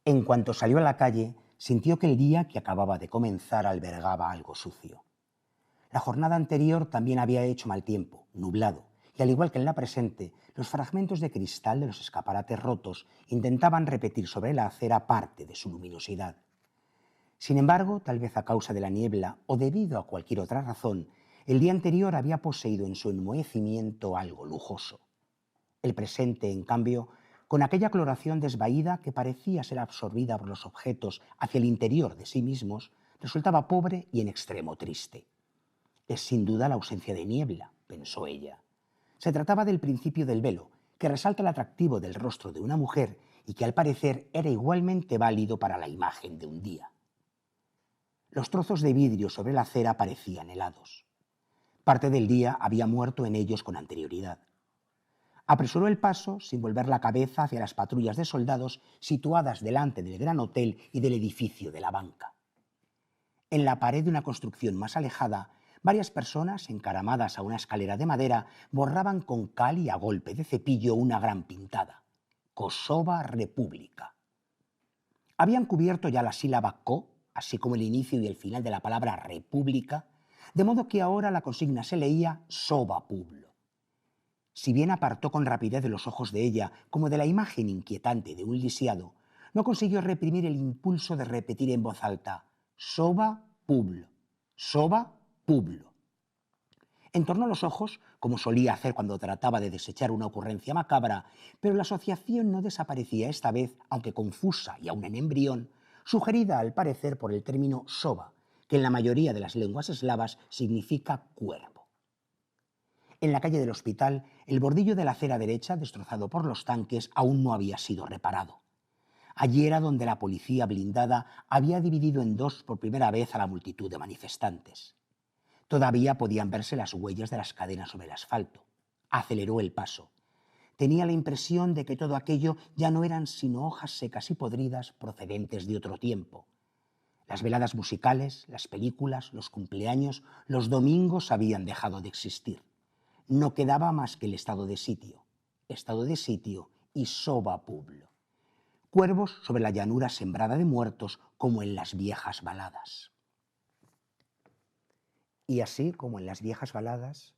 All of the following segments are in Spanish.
En cuanto salió a la calle, sintió que el día que acababa de comenzar albergaba algo sucio. La jornada anterior también había hecho mal tiempo, nublado, y al igual que en la presente, los fragmentos de cristal de los escaparates rotos intentaban repetir sobre la acera parte de su luminosidad. Sin embargo, tal vez a causa de la niebla o debido a cualquier otra razón, el día anterior había poseído en su enmohecimiento algo lujoso. El presente, en cambio, con aquella coloración desvaída que parecía ser absorbida por los objetos hacia el interior de sí mismos, resultaba pobre y en extremo triste. Es sin duda la ausencia de niebla, pensó ella. Se trataba del principio del velo, que resalta el atractivo del rostro de una mujer y que al parecer era igualmente válido para la imagen de un día. Los trozos de vidrio sobre la acera parecían helados. Parte del día había muerto en ellos con anterioridad. Apresuró el paso sin volver la cabeza hacia las patrullas de soldados situadas delante del gran hotel y del edificio de la banca. En la pared de una construcción más alejada, varias personas, encaramadas a una escalera de madera, borraban con cal y a golpe de cepillo una gran pintada: Kosova República. Habían cubierto ya la sílaba ko, así como el inicio y el final de la palabra república, de modo que ahora la consigna se leía Sova Publo. Si bien apartó con rapidez de los ojos de ella como de la imagen inquietante de un lisiado, no consiguió reprimir el impulso de repetir en voz alta: Sova Publo, Sova Publo. Entornó los ojos, como solía hacer cuando trataba de desechar una ocurrencia macabra, pero la asociación no desaparecía esta vez, aunque confusa y aún en embrión, sugerida al parecer por el término sova, que en la mayoría de las lenguas eslavas significa cuervo. En la calle del hospital, el bordillo de la acera derecha, destrozado por los tanques, aún no había sido reparado. Allí era donde la policía blindada había dividido en dos por primera vez a la multitud de manifestantes. Todavía podían verse las huellas de las cadenas sobre el asfalto. Aceleró el paso. Tenía la impresión de que todo aquello ya no eran sino hojas secas y podridas procedentes de otro tiempo. Las veladas musicales, las películas, los cumpleaños, los domingos habían dejado de existir. No quedaba más que el estado de sitio y Sova Publo. Cuervos sobre la llanura sembrada de muertos como en las viejas baladas. Y así como en las viejas baladas,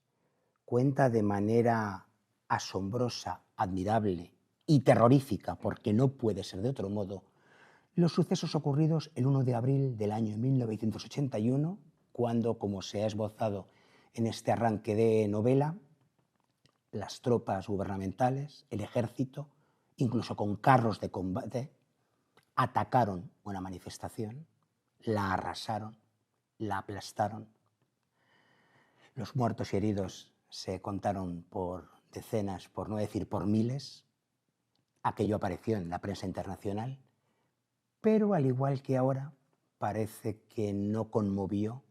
cuenta de manera asombrosa, admirable y terrorífica, porque no puede ser de otro modo, los sucesos ocurridos el 1 de abril del año 1981, cuando, como se ha esbozado en este arranque de novela, las tropas gubernamentales, el ejército, incluso con carros de combate, atacaron una manifestación, la arrasaron, la aplastaron. Los muertos y heridos se contaron por decenas, por no decir por miles. Aquello apareció en la prensa internacional, pero al igual que ahora, parece que no conmovió,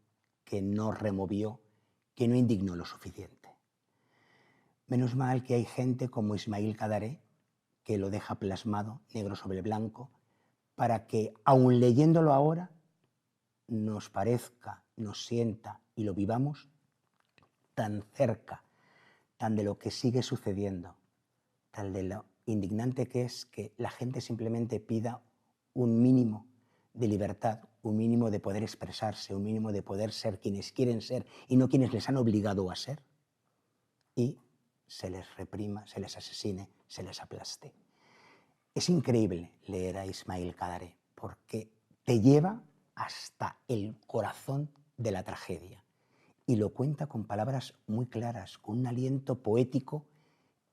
que no removió, que no indignó lo suficiente. Menos mal que hay gente como Ismail Kadaré, que lo deja plasmado, negro sobre blanco, para que, aun leyéndolo ahora, nos parezca, nos sienta y lo vivamos tan cerca, tan de lo que sigue sucediendo, tan de lo indignante que es que la gente simplemente pida un mínimo de libertad, un mínimo de poder expresarse, un mínimo de poder ser quienes quieren ser y no quienes les han obligado a ser, y se les reprima, se les asesine, se les aplaste. Es increíble leer a Ismail Kadaré porque te lleva hasta el corazón de la tragedia y lo cuenta con palabras muy claras, con un aliento poético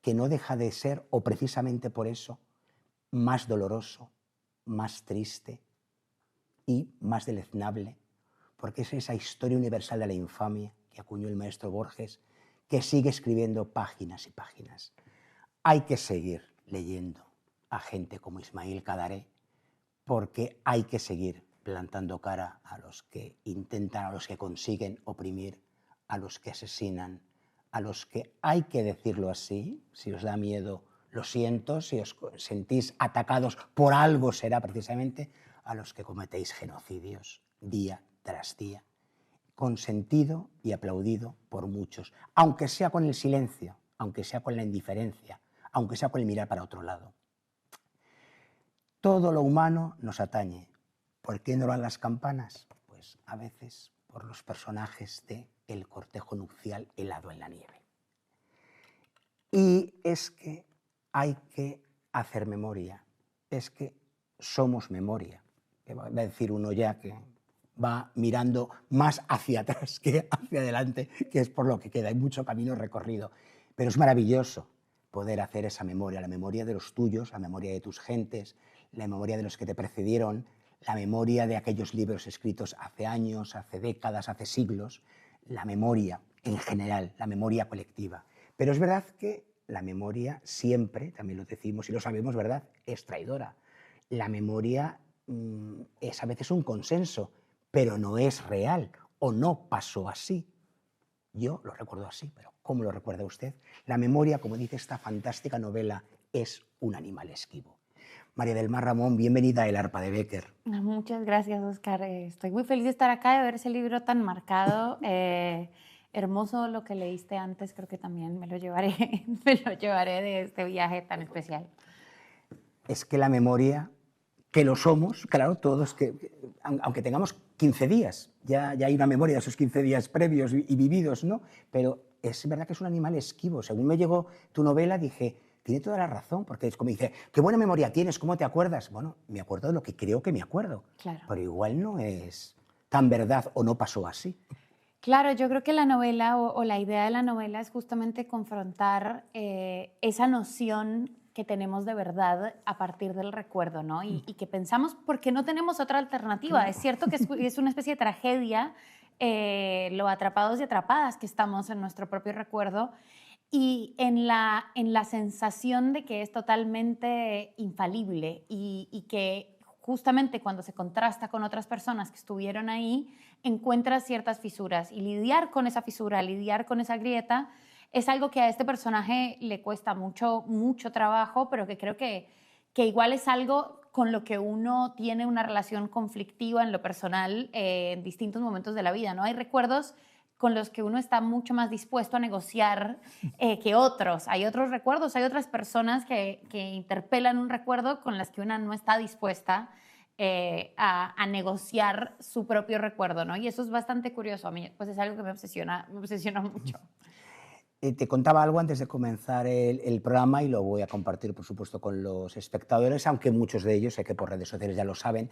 que no deja de ser, o precisamente por eso, más doloroso, más triste y más deleznable, porque es esa historia universal de la infamia que acuñó el maestro Borges, que sigue escribiendo páginas y páginas. Hay que seguir leyendo a gente como Ismail Kadaré, porque hay que seguir plantando cara a los que intentan, a los que consiguen oprimir, a los que asesinan, a los que, hay que decirlo así, si os da miedo, lo siento, si os sentís atacados por algo será precisamente a los que cometéis genocidios día tras día, consentido y aplaudido por muchos, aunque sea con el silencio, aunque sea con la indiferencia, aunque sea con el mirar para otro lado. Todo lo humano nos atañe. ¿Por qué no van las campanas? Pues a veces por los personajes de El cortejo nupcial helado en la nieve. Y es que hay que hacer memoria, es que somos memoria. Va a decir uno ya que va mirando más hacia atrás que hacia adelante, que es por lo que queda, hay mucho camino recorrido. Pero es maravilloso poder hacer esa memoria, la memoria de los tuyos, la memoria de tus gentes, la memoria de los que te precedieron, la memoria de aquellos libros escritos hace años, hace décadas, hace siglos, la memoria en general, la memoria colectiva. Pero es verdad que la memoria siempre, también lo decimos y lo sabemos, ¿verdad?, es traidora. La memoria es a veces un consenso, pero no es real o no pasó así. Yo lo recuerdo así, pero ¿cómo lo recuerda usted? La memoria, como dice esta fantástica novela, es un animal esquivo. María del Mar Ramón, bienvenida a El arpa de Bécquer. Muchas gracias, Oscar. Estoy muy feliz de estar acá, de ver ese libro tan marcado. Hermoso lo que leíste antes, creo que también me lo llevaré, me lo llevaré de este viaje tan especial. Es que la memoria, que lo somos, claro, todos, aunque tengamos 15 días, ya hay una memoria de esos 15 días previos y vividos, ¿no? Pero es verdad que es un animal esquivo. Según me llegó tu novela, dije, tiene toda la razón, porque es como dice, qué buena memoria tienes, ¿cómo te acuerdas? Bueno, me acuerdo de lo que creo que me acuerdo, Claro. pero igual no es tan verdad o no pasó así. Claro, yo creo que la novela o la idea de la novela es justamente confrontar esa noción que tenemos de verdad a partir del recuerdo, ¿no? Y que pensamos porque no tenemos otra alternativa. Claro. Es cierto que es una especie de tragedia, lo atrapados y atrapadas que estamos en nuestro propio recuerdo y en la sensación de que es totalmente infalible y que justamente cuando se contrasta con otras personas que estuvieron ahí, encuentras ciertas fisuras y lidiar con esa fisura, lidiar con esa grieta, es algo que a este personaje le cuesta mucho, mucho trabajo, pero que creo que igual es algo con lo que uno tiene una relación conflictiva en lo personal en distintos momentos de la vida, ¿no? Hay recuerdos con los que uno está mucho más dispuesto a negociar que otros. Hay otros recuerdos, hay otras personas que interpelan un recuerdo con las que una no está dispuesta a negociar su propio recuerdo, ¿no? Y eso es bastante curioso. A mí pues es algo que me obsesiona mucho. Te contaba algo antes de comenzar el programa y lo voy a compartir, por supuesto, con los espectadores, aunque muchos de ellos, sé que por redes sociales ya lo saben.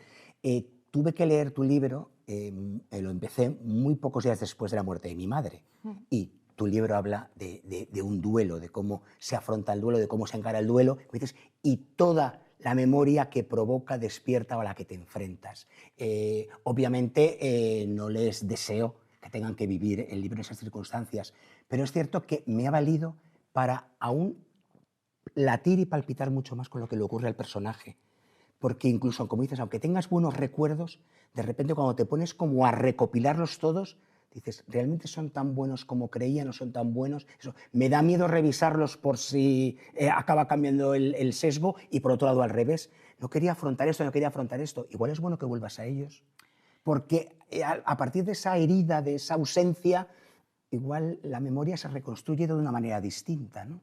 Tuve que leer tu libro, lo empecé muy pocos días después de la muerte de mi madre. Y tu libro habla de un duelo, de cómo se afronta el duelo, de cómo se encara el duelo, y toda la memoria que provoca, despierta o a la que te enfrentas. Obviamente no les deseo que tengan que vivir el libro en esas circunstancias, pero es cierto que me ha valido para aún latir y palpitar mucho más con lo que le ocurre al personaje. Porque incluso, como dices, aunque tengas buenos recuerdos, de repente cuando te pones como a recopilarlos todos, dices, ¿realmente son tan buenos como creía? ¿No son tan buenos? Eso, me da miedo revisarlos por si acaba cambiando el sesgo y por otro lado al revés. No quería afrontar esto, no quería afrontar esto. Igual es bueno que vuelvas a ellos. Porque a partir de esa herida, de esa ausencia, igual la memoria se reconstruye de una manera distinta, ¿no?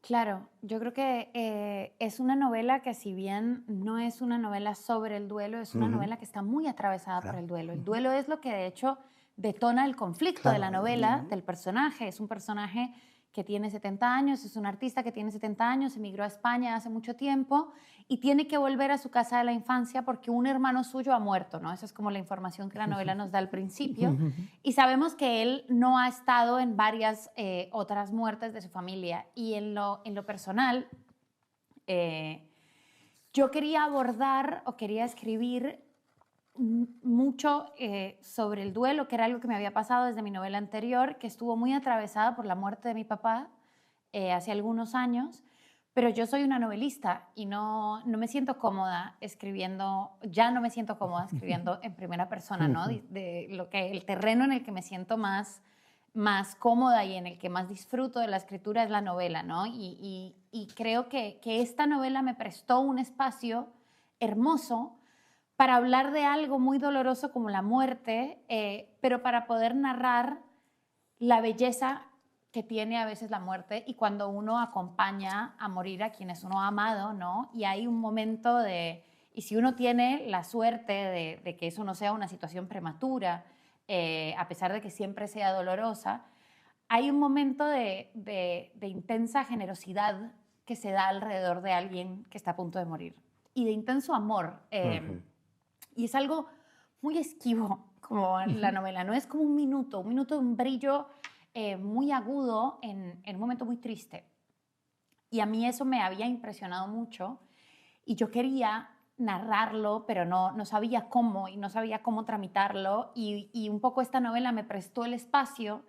Claro, yo creo que es una novela que si bien no es una novela sobre el duelo, es una novela que está muy atravesada por Claro. el duelo. El duelo es lo que de hecho detona el conflicto de la Claro. novela, del personaje. Es un personaje que tiene 70 años, es un artista que tiene 70 años, emigró a España hace mucho tiempo y tiene que volver a su casa de la infancia porque un hermano suyo ha muerto, ¿no? Esa es como la información que la novela nos da al principio. Y sabemos que él no ha estado en varias otras muertes de su familia. Y en lo personal, yo quería abordar o quería escribir mucho sobre el duelo, que era algo que me había pasado desde mi novela anterior, que estuvo muy atravesada por la muerte de mi papá hace algunos años, pero yo soy una novelista y no me siento cómoda escribiendo, ya no me siento cómoda escribiendo en primera persona, ¿no? El terreno en el que me siento más cómoda y en el que más disfruto de la escritura es la novela, ¿no? Y creo que esta novela me prestó un espacio hermoso para hablar de algo muy doloroso como la muerte, pero para poder narrar la belleza que tiene a veces la muerte y cuando uno acompaña a morir a quienes uno ha amado, ¿no? Y hay un momento de Y si uno tiene la suerte de que eso no sea una situación prematura, a pesar de que siempre sea dolorosa, hay un momento de intensa generosidad que se da alrededor de alguien que está a punto de morir y de intenso amor. Y es algo muy esquivo, como la novela, ¿no? Es como un minuto de un brillo muy agudo en un momento muy triste. Y a mí eso me había impresionado mucho y yo quería narrarlo, pero no sabía cómo y no sabía cómo tramitarlo. Y un poco esta novela me prestó el espacio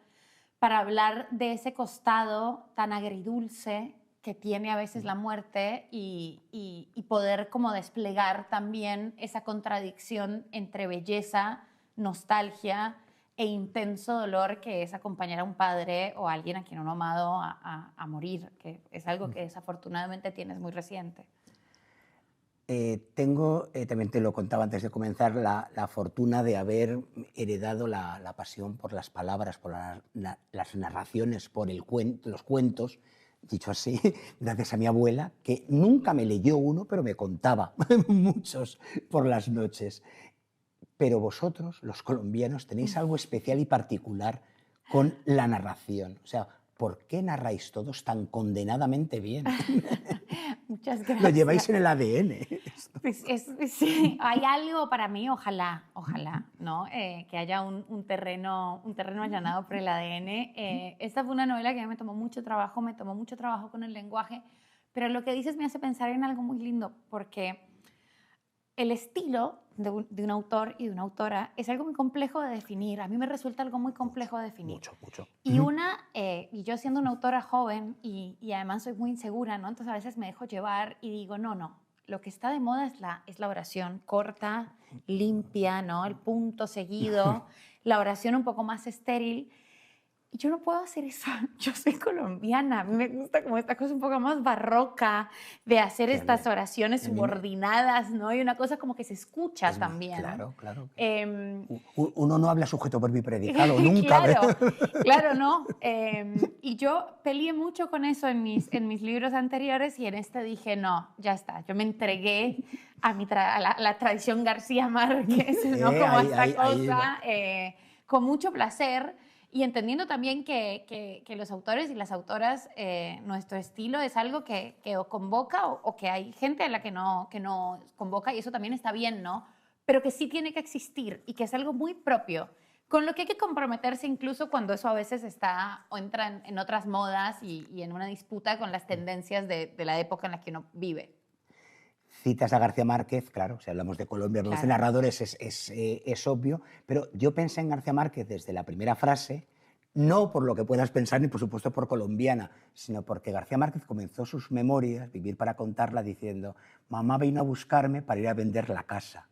para hablar de ese costado tan agridulce que tiene a veces la muerte y poder como desplegar también esa contradicción entre belleza, nostalgia e intenso dolor que es acompañar a un padre o a alguien a quien uno ha amado a morir, que es algo que desafortunadamente tienes muy reciente. Tengo, también te lo contaba antes de comenzar, la fortuna de haber heredado la pasión por las palabras, por las narraciones, por los cuentos, dicho así, gracias a mi abuela, que nunca me leyó uno, pero me contaba muchos por las noches. Pero vosotros, los colombianos, tenéis algo especial y particular con la narración. O sea, ¿por qué narráis todos tan condenadamente bien? Muchas gracias. Lo lleváis en el ADN. Pues sí, hay algo para mí, ojalá, ¿no? Que haya un terreno allanado por el ADN. Esta fue una novela que a mí me tomó mucho trabajo con el lenguaje, pero lo que dices me hace pensar en algo muy lindo, porque el estilo de un autor y de una autora es algo muy complejo de definir. A mí me resulta algo muy complejo de definir. Mucho. Y yo siendo una autora joven y además soy muy insegura, ¿no? Entonces a veces me dejo llevar y digo, no, lo que está de moda es la oración corta, limpia, ¿no? El punto seguido, la oración un poco más estéril. Y yo no puedo hacer eso. Yo soy colombiana. A mí me gusta como esta cosa un poco más barroca de hacer estas oraciones subordinadas, ¿no? Y una cosa como que se escucha también. Claro. Uno no habla sujeto, verbo y predicado, nunca. Claro, ¿no? Y yo peleé mucho con eso en mis libros anteriores y en este dije, no, ya está. Yo me entregué a la tradición García Márquez, ¿no? Como esta cosa, con mucho placer. Y entendiendo también que los autores y las autoras, nuestro estilo es algo que o convoca o que hay gente a la que no convoca, y eso también está bien, ¿no? Pero que sí tiene que existir y que es algo muy propio, con lo que hay que comprometerse incluso cuando eso a veces está o entra en otras modas y en una disputa con las tendencias de la época en la que uno vive. Citas a García Márquez, claro, si hablamos de Colombia, hablamos de narradores, es obvio, pero yo pensé en García Márquez desde la primera frase, no por lo que puedas pensar, ni por supuesto por colombiana, sino porque García Márquez comenzó sus memorias, Vivir para contarla, diciendo, mamá vino a buscarme para ir a vender la casa.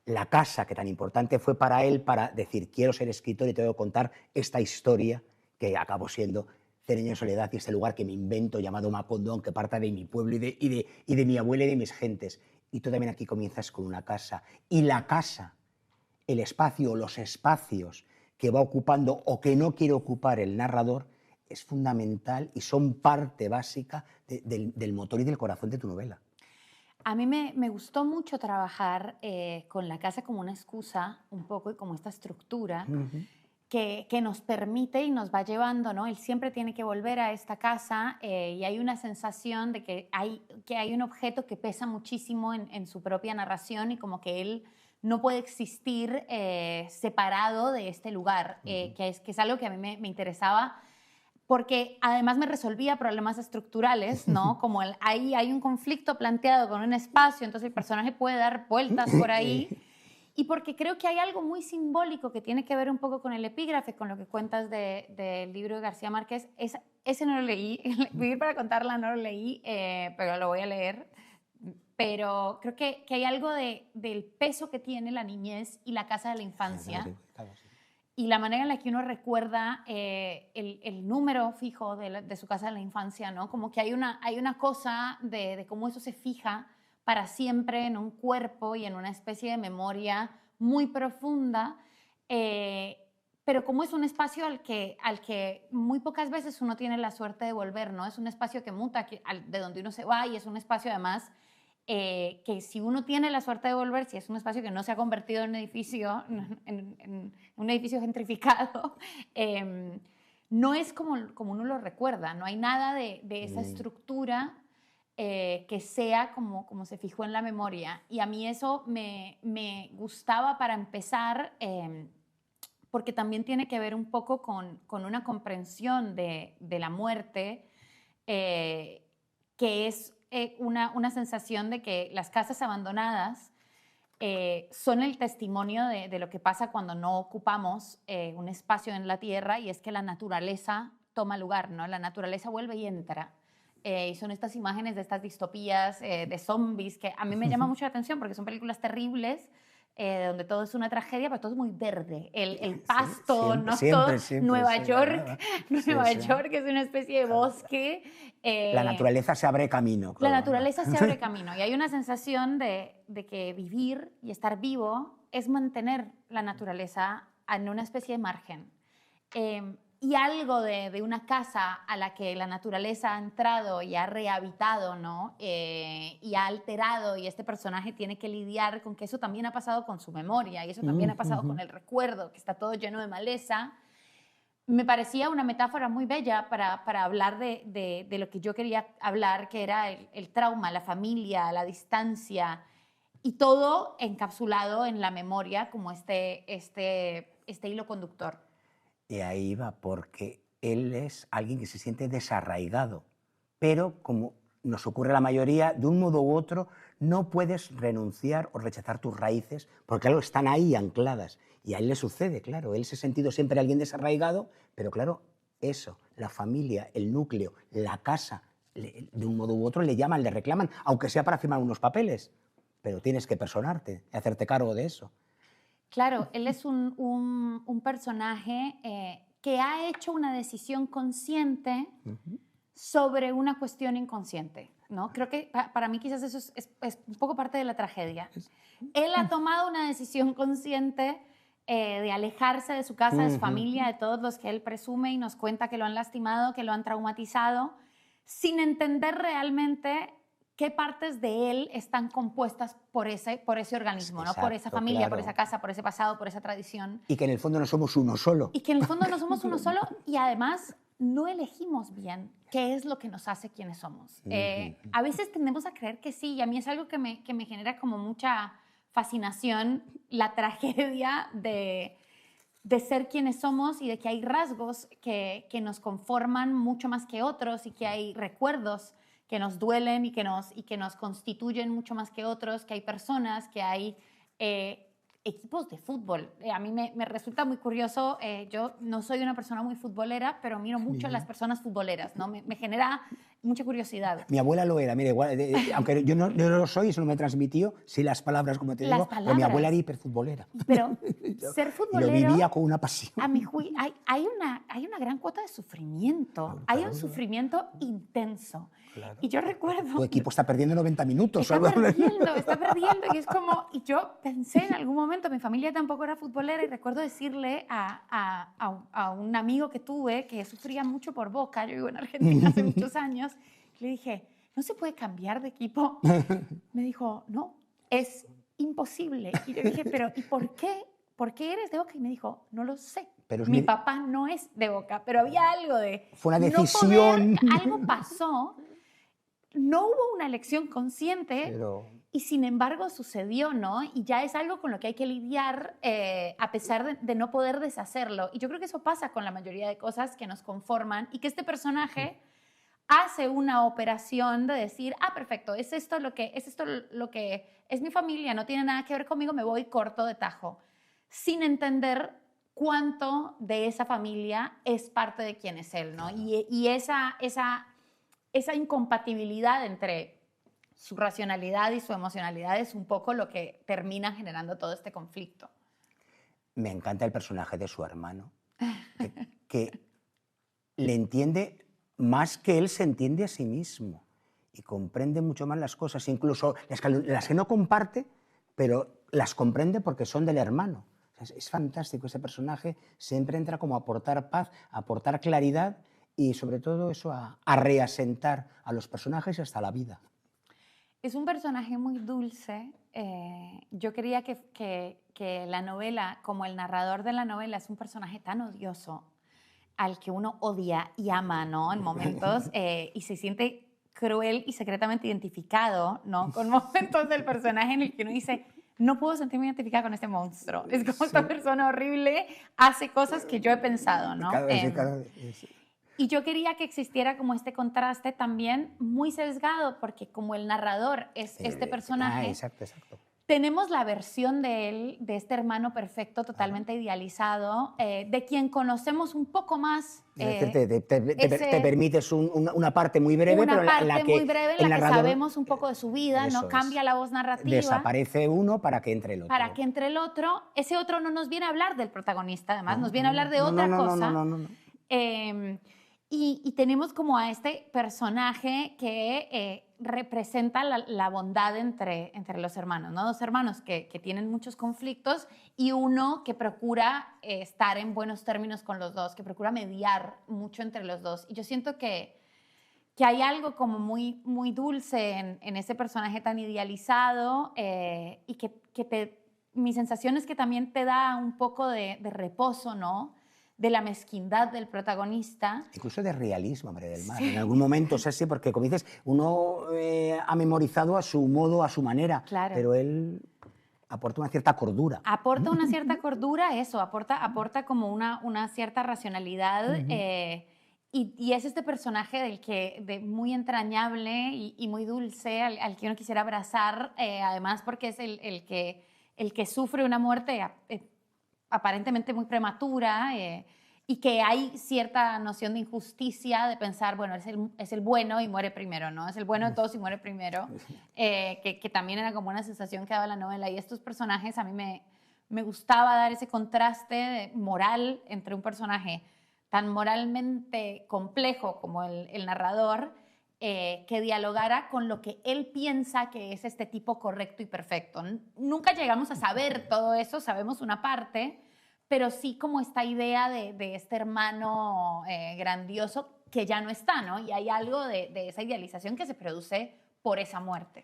La casa, que tan importante fue para él, para decir, quiero ser escritor y tengo que contar esta historia que acabó siendo 100 años de soledad y este lugar que me invento llamado Macondo, aunque parta de mi pueblo y de mi abuela y de mis gentes. Y tú también aquí comienzas con una casa. Y la casa, el espacio o los espacios que va ocupando o que no quiere ocupar el narrador, es fundamental y son parte básica del motor y del corazón de tu novela. A mí me gustó mucho trabajar con la casa como una excusa, un poco, y como esta estructura que nos permite y nos va llevando, ¿no? Él siempre tiene que volver a esta casa y hay una sensación de que hay un objeto que pesa muchísimo en su propia narración y como que él no puede existir separado de este lugar, que es algo que a mí me interesaba, porque además me resolvía problemas estructurales, ¿no? Como ahí hay un conflicto planteado con un espacio, entonces el personaje puede dar vueltas por ahí. Y porque creo que hay algo muy simbólico que tiene que ver un poco con el epígrafe, con lo que cuentas del libro de García Márquez. Ese no lo leí, Vivir para contarla no lo leí, pero lo voy a leer. Pero creo que hay algo del peso que tiene la niñez y la casa de la infancia. Claro. Y la manera en la que uno recuerda el número fijo de su casa de la infancia, ¿no? Como que hay una cosa de cómo eso se fija para siempre en un cuerpo y en una especie de memoria muy profunda, pero como es un espacio al que muy pocas veces uno tiene la suerte de volver, ¿no? Es un espacio que muta, de donde uno se va, y es un espacio además que si uno tiene la suerte de volver, si es un espacio que no se ha convertido en un edificio, en un edificio gentrificado, no es como uno lo recuerda, no hay nada de esa estructura que sea como se fijó en la memoria. Y a mí eso me gustaba para empezar, porque también tiene que ver un poco con una comprensión de la muerte, que es una sensación de que las casas abandonadas son el testimonio de lo que pasa cuando no ocupamos un espacio en la tierra, y es que la naturaleza toma lugar, ¿no? La naturaleza vuelve y entra. Y son estas imágenes de estas distopías de zombies que a mí me llama mucho la atención porque son películas terribles, donde todo es una tragedia, pero todo es muy verde. El pasto, siempre, ¿no? siempre, Todo, siempre, Nueva sí, York, ¿verdad? Nueva Sí. York es una especie de bosque. La naturaleza se abre camino. La Claro, naturaleza se abre camino, y hay una sensación de que vivir y estar vivo es mantener la naturaleza en una especie de margen. Y algo de una casa a la que la naturaleza ha entrado y ha rehabitado, ¿no? Y ha alterado, y este personaje tiene que lidiar con que eso también ha pasado con su memoria, y eso también ha pasado con el recuerdo, que está todo lleno de maleza. Me parecía una metáfora muy bella para hablar de lo que yo quería hablar, que era el trauma, la familia, la distancia, y todo encapsulado en la memoria como este hilo conductor. Y ahí va, porque él es alguien que se siente desarraigado, pero como nos ocurre a la mayoría, de un modo u otro, no puedes renunciar o rechazar tus raíces, porque claro, están ahí ancladas. Y a él le sucede, claro, él se ha sentido siempre alguien desarraigado, pero claro, eso, la familia, el núcleo, la casa, de un modo u otro le llaman, le reclaman, aunque sea para firmar unos papeles, pero tienes que personarte, hacerte cargo de eso. Claro, él es un personaje que ha hecho una decisión consciente sobre una cuestión inconsciente, ¿no? Creo que para mí quizás eso es un poco parte de la tragedia. Él ha tomado una decisión consciente de alejarse de su casa, de su familia, de todos los que él presume y nos cuenta que lo han lastimado, que lo han traumatizado, sin entender realmente qué partes de él están compuestas por ese organismo, ¿no? Por esa familia, claro. por esa casa, por ese pasado, por esa tradición. Y que en el fondo no somos uno solo. Y que en el fondo no somos uno solo, y además no elegimos bien qué es lo que nos hace quienes somos. A veces tendemos a creer que sí, y a mí es algo que me genera como mucha fascinación, la tragedia de ser quienes somos, y de que hay rasgos que nos conforman mucho más que otros, y que hay recuerdos que nos duelen y que nos constituyen mucho más que otros, que hay personas, que hay equipos de fútbol. A mí me resulta muy curioso, yo no soy una persona muy futbolera, pero miro mucho a las personas futboleras, ¿no? Me genera mucha curiosidad. Mi abuela lo era, mira, igual, aunque yo no lo soy, eso no me transmitió, sí las palabras, como te digo, pero mi abuela era hiperfutbolera. Pero ser futbolero... Y lo vivía con una pasión. A mi juicio, hay una gran cuota de sufrimiento, hay un sufrimiento intenso. Claro. Y yo recuerdo... Tu equipo está perdiendo 90 minutos. Está perdiendo, y es como... Y yo pensé en algún momento, mi familia tampoco era futbolera, y recuerdo decirle a un amigo que tuve que sufría mucho por Boca, yo vivo en Argentina hace muchos años, le dije, ¿no se puede cambiar de equipo? Me dijo, no, es imposible. Y yo dije, pero ¿y por qué? ¿Por qué eres de Boca? Y me dijo, no lo sé. Pero mi papá no es de Boca, pero había algo de... Fue una decisión. No poder, algo pasó. No hubo una elección consciente, y sin embargo sucedió, ¿no? Y ya es algo con lo que hay que lidiar a pesar de no poder deshacerlo. Y yo creo que eso pasa con la mayoría de cosas que nos conforman, y que este personaje hace una operación de decir, perfecto, es esto lo que es mi familia, no tiene nada que ver conmigo, me voy corto de tajo, sin entender cuánto de esa familia es parte de quién es él, ¿no? Y esa incompatibilidad entre su racionalidad y su emocionalidad es un poco lo que termina generando todo este conflicto. Me encanta el personaje de su hermano, que le entiende más que él se entiende a sí mismo, y comprende mucho más las cosas, incluso las que no comparte, pero las comprende porque son del hermano. Es fantástico ese personaje, siempre entra como a aportar paz, a aportar claridad, y sobre todo eso, a reasentar a los personajes hasta la vida. Es un personaje muy dulce. Yo quería que la novela, como el narrador de la novela, es un personaje tan odioso al que uno odia y ama, ¿no? En momentos, y se siente cruel y secretamente identificado, ¿no? Con momentos del personaje en el que uno dice, no puedo sentirme identificada con este monstruo. Es como esta persona horrible hace cosas que yo he pensado, ¿no? Y yo quería que existiera como este contraste también muy sesgado, porque como el narrador es este personaje, exacto. tenemos la versión de él, de este hermano perfecto, totalmente idealizado, de quien conocemos un poco más. Es decir, te permites una parte muy breve, una pero parte muy breve en el la que narrador, sabemos un poco de su vida, no cambia la voz narrativa. Desaparece uno para que entre el otro. Para que entre el otro. Ese otro no nos viene a hablar del protagonista, además, nos viene a hablar de otra cosa. No. Y tenemos como a este personaje que representa la bondad entre los hermanos, ¿no? Dos hermanos que tienen muchos conflictos y uno que procura estar en buenos términos con los dos, que procura mediar mucho entre los dos. Y yo siento que hay algo como muy, muy dulce en ese personaje tan idealizado y que mi sensación es que también te da un poco de reposo, ¿no? De la mezquindad del protagonista. Incluso de realismo, María del Mar. Sí. En algún momento, es así, porque como dices, uno ha memorizado a su modo, a su manera, claro. Pero él aporta una cierta cordura. Aporta una cierta cordura, eso, aporta como una cierta racionalidad. Y es este personaje muy entrañable y muy dulce, al que uno quisiera abrazar, además porque es el que sufre una muerte aparentemente muy prematura y que hay cierta noción de injusticia de pensar, bueno, es el bueno y muere primero, ¿no? Es el bueno de todos y muere primero, que también era como una sensación que daba la novela. Y estos personajes, a mí me gustaba dar ese contraste moral entre un personaje tan moralmente complejo como el narrador, que dialogara con lo que él piensa que es este tipo correcto y perfecto. Nunca llegamos a saber todo eso, sabemos una parte, pero sí como esta idea de este hermano grandioso que ya no está, ¿no? Y hay algo de esa idealización que se produce por esa muerte.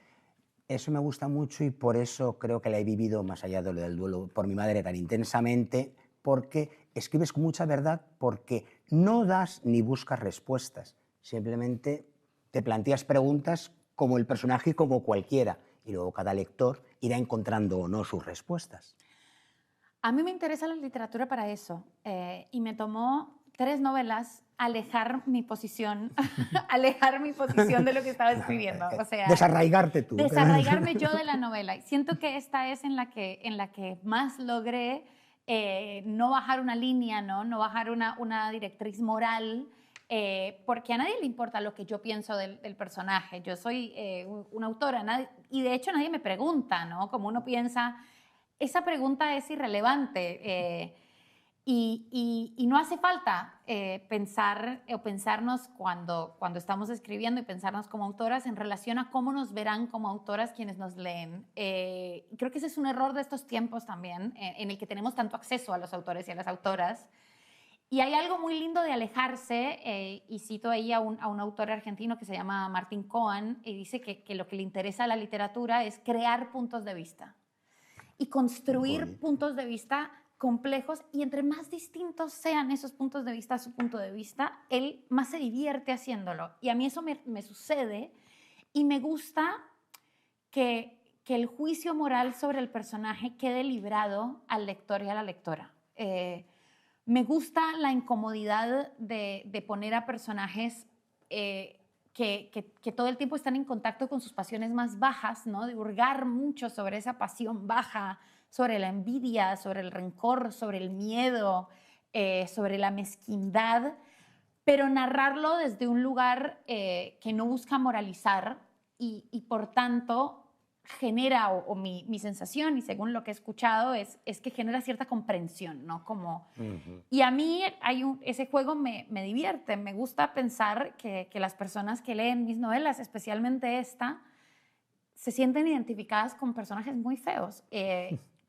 Eso me gusta mucho y por eso creo que la he vivido, más allá de lo del duelo por mi madre, tan intensamente, porque escribes con mucha verdad, porque no das ni buscas respuestas, simplemente te planteas preguntas como el personaje y como cualquiera, y luego cada lector irá encontrando o no sus respuestas. A mí me interesa la literatura para eso, y me tomó 3 novelas alejar mi posición de lo que estaba escribiendo. O sea, desarraigarte tú. Desarraigarme yo de la novela. Siento que esta es en la que más logré no bajar una línea, no bajar una directriz moral, porque a nadie le importa lo que yo pienso del personaje. Yo soy una autora y de hecho nadie me pregunta, ¿no? Como uno piensa, esa pregunta es irrelevante y no hace falta pensar o pensarnos cuando estamos escribiendo y pensarnos como autoras en relación a cómo nos verán como autoras quienes nos leen. Creo que ese es un error de estos tiempos también, en el que tenemos tanto acceso a los autores y a las autoras. Y hay algo muy lindo de alejarse, y cito ahí a un autor argentino que se llama Martín Cohen, y dice que lo que le interesa a la literatura es crear puntos de vista y construir puntos de vista complejos, y entre más distintos sean esos puntos de vista a su punto de vista, él más se divierte haciéndolo. Y a mí eso me sucede, y me gusta que el juicio moral sobre el personaje quede librado al lector y a la lectora. Me gusta la incomodidad de poner a personajes que todo el tiempo están en contacto con sus pasiones más bajas, ¿no? De hurgar mucho sobre esa pasión baja, sobre la envidia, sobre el rencor, sobre el miedo, sobre la mezquindad, pero narrarlo desde un lugar que no busca moralizar y por tanto genera, o mi sensación, y según lo que he escuchado, es que genera cierta comprensión, ¿no? Como, y a mí ese juego me divierte. Me gusta pensar que las personas que leen mis novelas, especialmente esta, se sienten identificadas con personajes muy feos,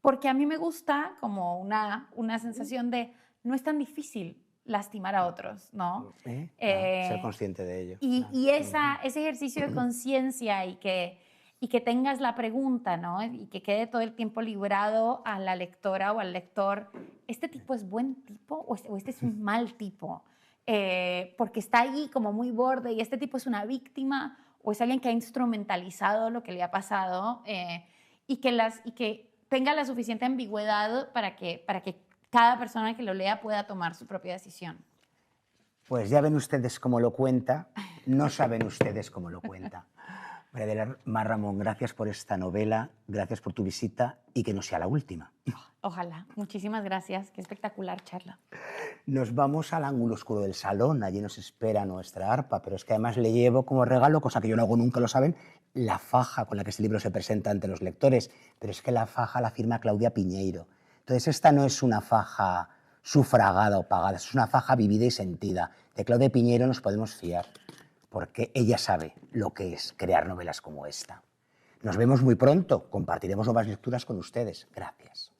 porque a mí me gusta como una sensación de no es tan difícil lastimar a otros, ¿no? Ser consciente de ello. Y ese ejercicio de conciencia y y que tengas la pregunta, ¿no? Y que quede todo el tiempo librado a la lectora o al lector, ¿este tipo es buen tipo o este es un mal tipo? Porque está ahí como muy borde y este tipo es una víctima o es alguien que ha instrumentalizado lo que le ha pasado y que tenga la suficiente ambigüedad para que cada persona que lo lea pueda tomar su propia decisión. Pues ya ven ustedes cómo lo cuenta, no saben ustedes cómo lo cuenta. María del Mar Ramón, gracias por esta novela, gracias por tu visita y que no sea la última. Ojalá. Muchísimas gracias. Qué espectacular charla. Nos vamos al ángulo oscuro del salón, allí nos espera nuestra arpa, pero es que además le llevo como regalo, cosa que yo no hago nunca, lo saben, la faja con la que este libro se presenta ante los lectores, pero es que la faja la firma Claudia Piñeiro. Entonces esta no es una faja sufragada o pagada, es una faja vivida y sentida. De Claudia Piñeiro nos podemos fiar, porque ella sabe lo que es crear novelas como esta. Nos vemos muy pronto, compartiremos nuevas lecturas con ustedes. Gracias.